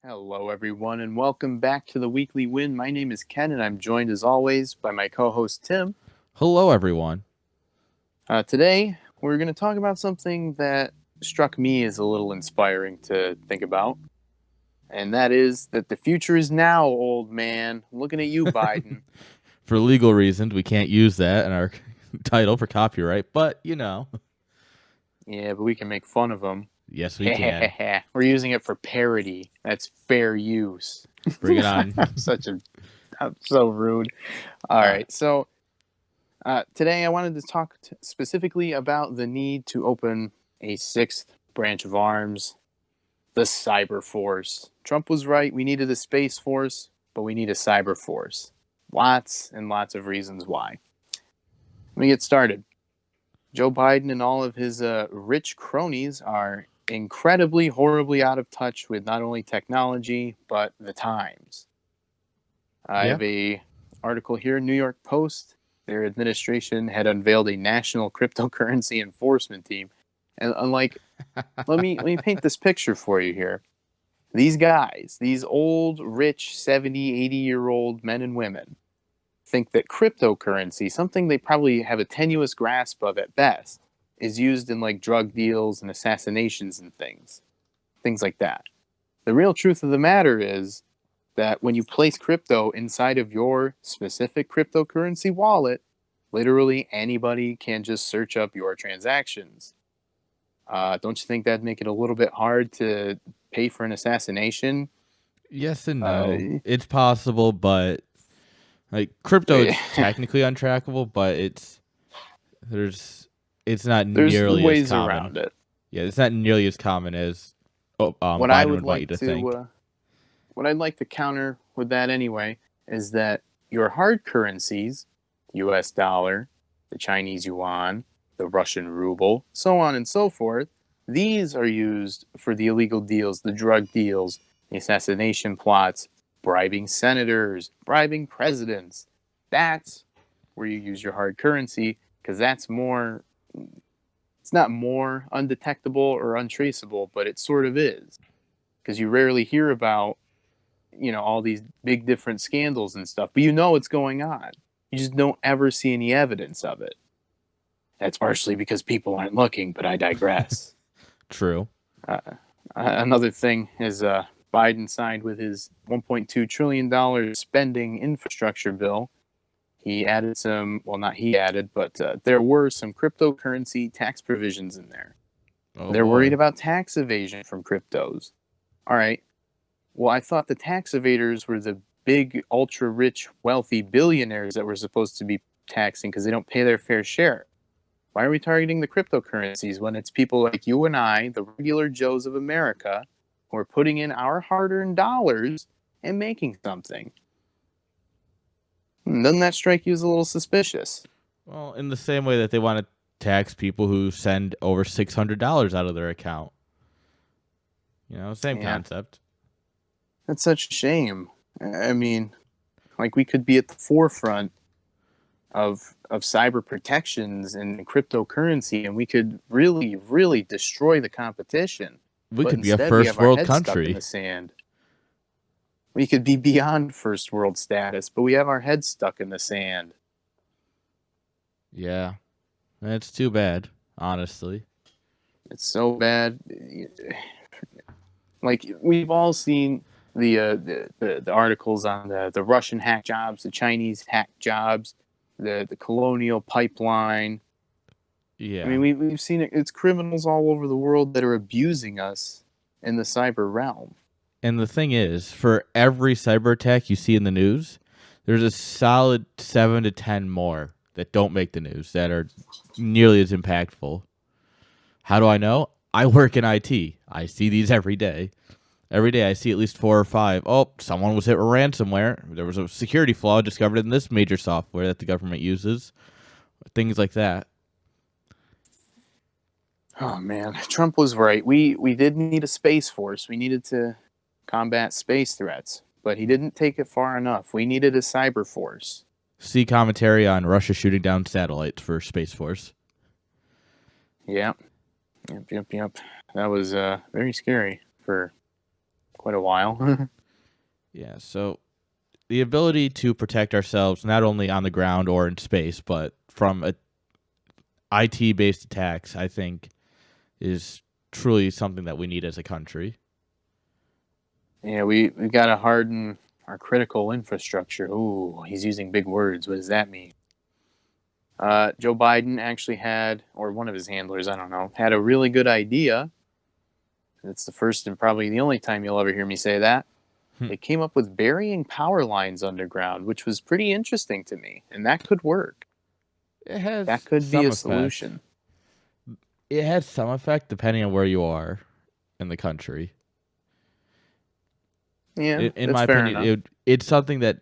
Hello, everyone, and welcome back to the Weekly Win. My name is Ken, and I'm joined as always by my co host Tim. Hello, everyone. Today, we're going to talk about something that struck me as a little inspiring to think about, and that is that the future is now, old man. I'm looking at you, Biden. For legal reasons, we can't use that in our title for copyright, but Yeah, but we can make fun of him. yes, we can. We're using it for parody. That's fair use. Bring it on. I'm so rude. All uh, right, so today, I wanted to talk specifically about the need to open a sixth branch of arms, the cyber force. Trump was right. We needed a space force, but we need a cyber force. Lots and lots of reasons why. Let me get started. Joe Biden and all of his rich cronies are incredibly, horribly out of touch with not only technology, but the times. I yeah. have a article here, New York Post. Their administration had unveiled a national cryptocurrency enforcement team. And unlike, let me paint this picture for you here. These guys, these old, rich, 70, 80-year-old men and women, think that cryptocurrency, something they probably have a tenuous grasp of at best, is used in like drug deals and assassinations and things like that. The real truth of the matter is that when you place crypto inside of your specific cryptocurrency wallet, literally anybody can just search up your transactions. Don't you think that'd make it a little bit hard to pay for an assassination? Yes and no. Uh, It's possible, but like crypto, it's technically untrackable, but there's it's not there's nearly as ways common. around it. Yeah, it's not nearly as common as What I Biden would would want you like to to, think. what I'd like to counter with that anyway, is that your hard currencies, U.S. dollar, the Chinese yuan, the Russian ruble, so on and so forth, these are used for the illegal deals, the drug deals, the assassination plots, bribing senators, bribing presidents. That's where you use your hard currency because that's more, it's not more undetectable or untraceable, but it sort of is because you rarely hear about all these big different scandals and stuff, but it's going on. You just don't ever see any evidence of it. That's partially because people aren't looking, but I digress. True. uh, Another thing is Biden signed with his $1.2 trillion spending infrastructure bill. He added some, well, not he added, but there were some cryptocurrency tax provisions in there. Oh They're worried boy. about tax evasion from cryptos. All right, well, I thought the tax evaders were the big, ultra rich, wealthy billionaires that we're supposed to be taxing because they don't pay their fair share. Why are we targeting the cryptocurrencies when it's people like you and I, the regular Joes of America, who are putting in our hard earned dollars and making something? Doesn't that strike you as a little suspicious? Well, in the same way that they want to tax people who send over $600 out of their account. Same Yeah, concept. that's such a shame. I mean, like we could be at the forefront of cyber protections and cryptocurrency, and we could really, really destroy the competition. We But could be a instead, we first have our world heads stuck in the country. sand. We could be beyond first world status, but we have our heads stuck in the sand. Yeah, that's too bad, honestly. It's so bad. Like we've all seen the articles on the Russian hack jobs, the Chinese hack jobs, the colonial pipeline. I mean, Yeah. we've seen it. It's criminals all over the world that are abusing us in the cyber realm. And the thing is, for every cyber attack you see in the news, there's a solid 7 to 10 more that don't make the news that are nearly as impactful. How do I know? I work in IT. I see these every day. Every day I see at least 4 or 5. Oh, someone was hit with ransomware. There was a security flaw discovered in this major software that the government uses. Things like that. Oh man, Trump was right. We did need a space force. We needed to combat space threats, but he didn't take it far enough. We needed a cyber force. See commentary on Russia shooting down satellites for Space Force. Yeah, yep. That was very scary for quite a while. Yeah, so the ability to protect ourselves not only on the ground or in space, but from IT based attacks, I think is truly something that we need as a country. Yeah, we got to harden our critical infrastructure. Ooh, he's using big words. What does that mean? Joe Biden actually had, or one of his handlers, I don't know, had a really good idea. It's the first and probably the only time you'll ever hear me say that. They came up with burying power lines underground, which was pretty interesting to me, and that could work. It That has could be some a effect. solution. It has some effect depending on where you are in the country. Yeah, In that's my fair opinion, enough. it's something that,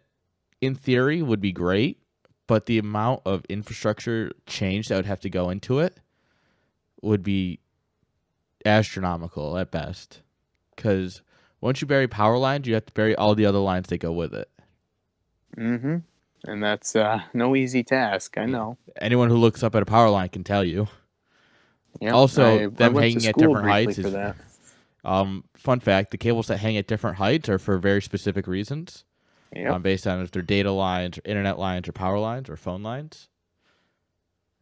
in theory, would be great, but the amount of infrastructure change that would have to go into it would be astronomical at best. Because once you bury power lines, you have to bury all the other lines that go with it. Mm-hmm. And that's no easy task. I Yeah. know. Anyone who looks up at a power line can tell you. Yep. Also, I them went to hanging at school different briefly heights for is that. fun fact. The cables that hang at different heights are for very specific reasons, Yep. based on if they're data lines or internet lines or power lines or phone lines.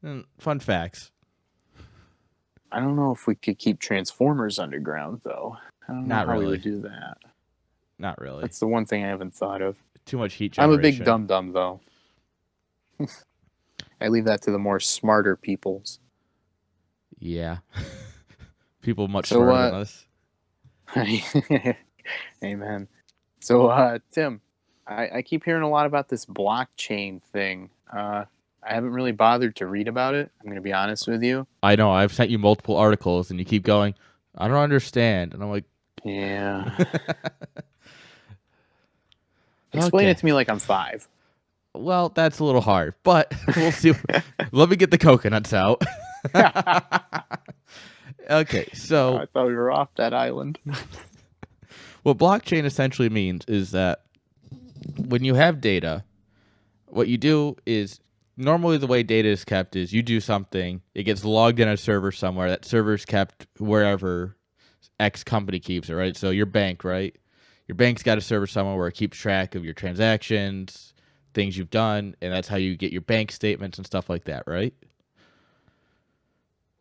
And fun facts. I don't know if we could keep transformers underground though. I don't know Not how we would really. do that. Not really. That's the one thing I haven't thought of. Too much heat I'm a big generation. dum dum though. I leave that to the more smarter peoples. Yeah. People much So smarter than us. Amen. So Tim, I keep hearing a lot about this blockchain thing. I haven't really bothered to read about it. I'm gonna be honest with you. I know. I've sent you multiple articles, and you keep going, I don't understand. And I'm like, Yeah. Explain it okay. to me like I'm 5. Well, that's a little hard, but we'll see. Let me get the coconuts out. Okay, so I thought we were off that island. what blockchain essentially means is that when you have data, what you do is normally the way data is kept is you do something, it gets logged in a server somewhere. That server's kept wherever X company keeps it, right? So your bank, right? Your bank's got a server somewhere where it keeps track of your transactions, things you've done, and that's how you get your bank statements and stuff like that, right?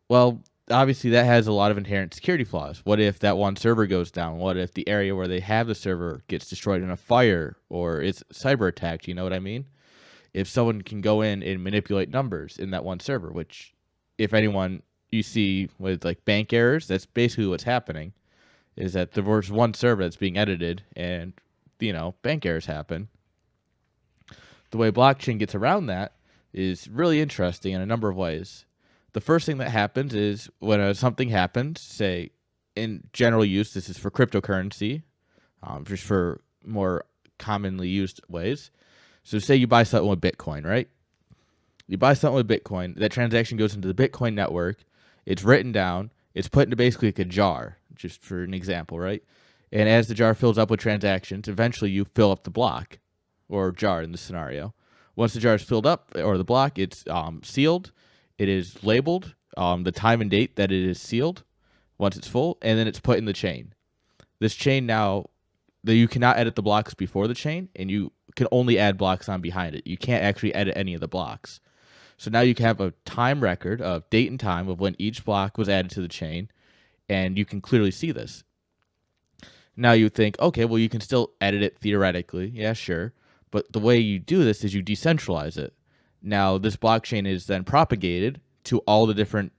Well, obviously that has a lot of inherent security flaws. What if that one server goes down? What if the area where they have the server gets destroyed in a fire or it's cyber attacked? You know what I mean? If someone can go in and manipulate numbers in that one server, which if anyone you see with like bank errors, that's basically what's happening, is that there's one server that's being edited and bank errors happen. The way blockchain gets around that is really interesting in a number of ways. The first thing that happens is when something happens, say in general use, this is for cryptocurrency, just for more commonly used ways. So say you buy something with Bitcoin, right? You buy something with Bitcoin, that transaction goes into the Bitcoin network, it's written down, it's put into basically like a jar, just for an example, right? And as the jar fills up with transactions, eventually you fill up the block or jar in this scenario. Once the jar is filled up or the block, it's sealed. It is labeled, the time and date that it is sealed once it's full, and then it's put in the chain. This chain now, you cannot edit the blocks before the chain, and you can only add blocks on behind it. You can't actually edit any of the blocks. So now you can have a time record of date and time of when each block was added to the chain, and you can clearly see this. Now you think, okay, well, you can still edit it theoretically. Yeah, sure. But the way you do this is you decentralize it. Now this blockchain is then propagated to all the different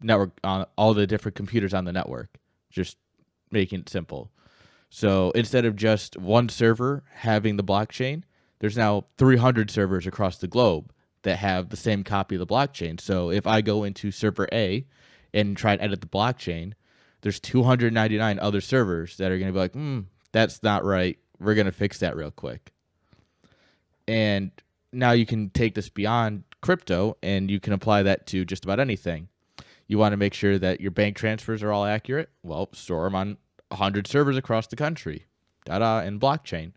network, all the different computers on the network, just making it simple. So instead of just one server having the blockchain, there's now 300 servers across the globe that have the same copy of the blockchain. So if I go into server A and try and edit the blockchain, there's 299 other servers that are going to be like, that's not right. We're going to fix that real quick. And now you can take this beyond crypto and you can apply that to just about anything. You want to make sure that your bank transfers are all accurate? Well, store them on 100 servers across the country. In blockchain.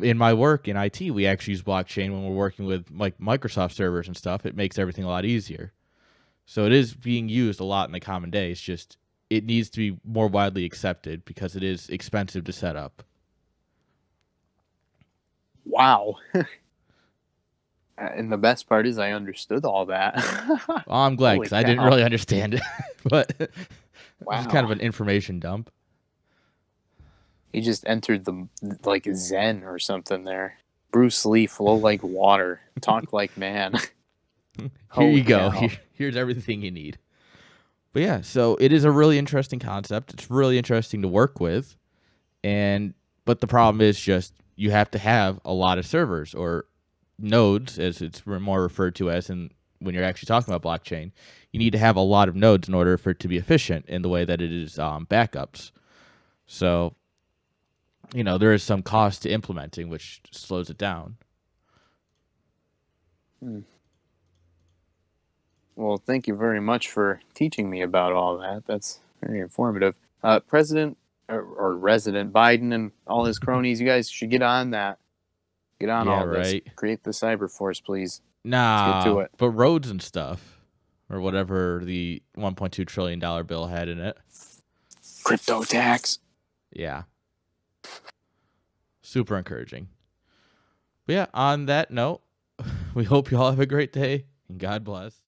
In my work in IT, we actually use blockchain when we're working with like Microsoft servers and stuff. It makes everything a lot easier. So it is being used a lot in the common day. It's just it needs to be more widely accepted because it is expensive to set up. Wow. And the best part is I understood all that. Well, I'm glad Holy because I didn't cow. really understand it, but it was kind of Wow. an information dump. He just entered the like Zen or something there. Bruce Lee, flow like water, talk like man. Here you Holy go. cow. Here's everything you need. But yeah, so it is a really interesting concept. It's really interesting to work with, but the problem is just you have to have a lot of servers or nodes, as it's more referred to as in when you're actually talking about blockchain. You need to have a lot of nodes in order for it to be efficient in the way that it is backups. So, there is some cost to implementing, which slows it down. Well, thank you very much for teaching me about all that. That's very informative. President or Resident Biden and all his cronies, you guys should get on that. Get on Yeah, all this. right. Create the cyber force, please. Let's get to Nah, it. but roads and stuff, or whatever the $1.2 trillion bill had in it. Crypto tax. Yeah. Super encouraging. But yeah, on that note, we hope you all have a great day and God bless.